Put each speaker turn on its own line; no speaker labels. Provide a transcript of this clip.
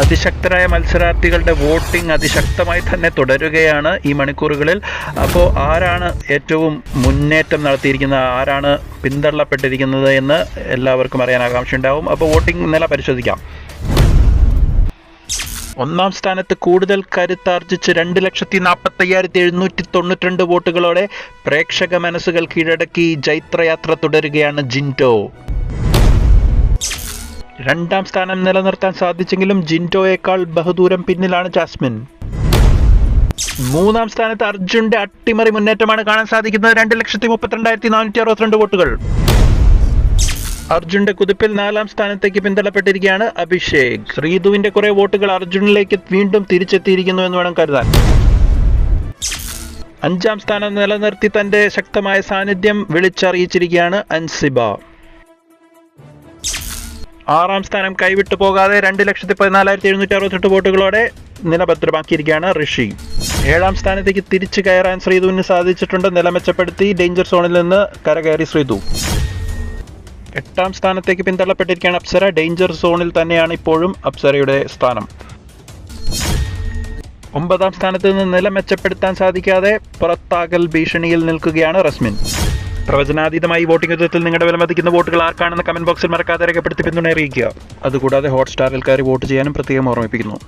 അതിശക്തരായ മത്സരാർത്ഥികളുടെ voting അതിശക്തമായി തന്നെ തുടരുകയാണ് ഈ മണിക്കൂറുകളിൽ. അപ്പോൾ ആരാണ് ഏറ്റവും മുന്നേറ്റം നടത്തിയിരിക്കുന്നത്, ആരാണ് പിന്തള്ളപ്പെട്ടിരിക്കുന്നത് എന്ന് എല്ലാവർക്കും അറിയാൻ ആകാംക്ഷയുണ്ടാവും. അപ്പോൾ വോട്ടിംഗ് നില പരിശോധിക്കാം. ഒന്നാം സ്ഥാനത്ത് കൂടുതൽ കരുത്താർജിച്ച് 2,40,792 വോട്ടുകളോടെ പ്രേക്ഷക മനസ്സുകൾ കീഴടക്കി ജൈത്രയാത്ര തുടരുകയാണ് ജിൻഡോ. രണ്ടാം സ്ഥാനം നിലനിർത്താൻ സാധിച്ചെങ്കിലും ജിൻഡോയേക്കാൾ ബഹുദൂരം പിന്നിലാണ് ജാസ്മിൻ. മൂന്നാം സ്ഥാനത്ത് അർജുന്റെ അട്ടിമറി മുന്നേറ്റമാണ് കാണാൻ സാധിക്കുന്നത്. 2,32,462 വോട്ടുകൾ. അർജുന്റെ കുതിപ്പിൽ നാലാം സ്ഥാനത്തേക്ക് പിന്തള്ളപ്പെട്ടിരിക്കുകയാണ് അഭിഷേക്. ശ്രീധുവിന്റെ കുറെ വോട്ടുകൾ അർജുനിലേക്ക് വീണ്ടും തിരിച്ചെത്തിയിരിക്കുന്നു എന്ന് വേണം കരുതാൻ. അഞ്ചാം സ്ഥാനം നിലനിർത്തി തന്റെ ശക്തമായ സാന്നിധ്യം വിളിച്ചറിയിച്ചിരിക്കുകയാണ് അൻസിബ. ആറാം സ്ഥാനം കൈവിട്ടു പോകാതെ 2,14,768 വോട്ടുകളോടെ നിലഭദ്രമാക്കിയിരിക്കുകയാണ് ഋഷി. ഏഴാം സ്ഥാനത്തേക്ക് തിരിച്ചു കയറാൻ ശ്രീധുവിന് സാധിച്ചിട്ടുണ്ട്. നില മെച്ചപ്പെടുത്തി ഡേഞ്ചർ സോണിൽ നിന്ന് കരകയറി ശ്രീധു. എട്ടാം സ്ഥാനത്തേക്ക് പിന്തള്ളപ്പെട്ടിരിക്കുകയാണ് അപ്സര. ഡേഞ്ചർ സോണിൽ തന്നെയാണ് ഇപ്പോഴും അപ്സരയുടെ സ്ഥാനം. ഒമ്പതാം സ്ഥാനത്ത് നിന്ന് നില മെച്ചപ്പെടുത്താൻ സാധിക്കാതെ പുറത്താകൽ ഭീഷണിയിൽ നിൽക്കുകയാണ് റസ്മിൻ. പ്രവചനാതീതമായി വോട്ടിംഗ് യുദ്ധത്തിൽ നിങ്ങളുടെ വിലമതിക്കുന്ന വോട്ടുകൾ ആർക്കാണെന്ന് കമന്റ് ബോക്സിൽ മറക്കാതെ രേഖപ്പെടുത്തി പിന്തുണ അറിയിക്കുക. അതുകൂടാതെ ഹോട്ട്സ്റ്റാറിൽ കയറി വോട്ട് ചെയ്യാനും പ്രത്യേകം ഓർമ്മിപ്പിക്കുന്നു.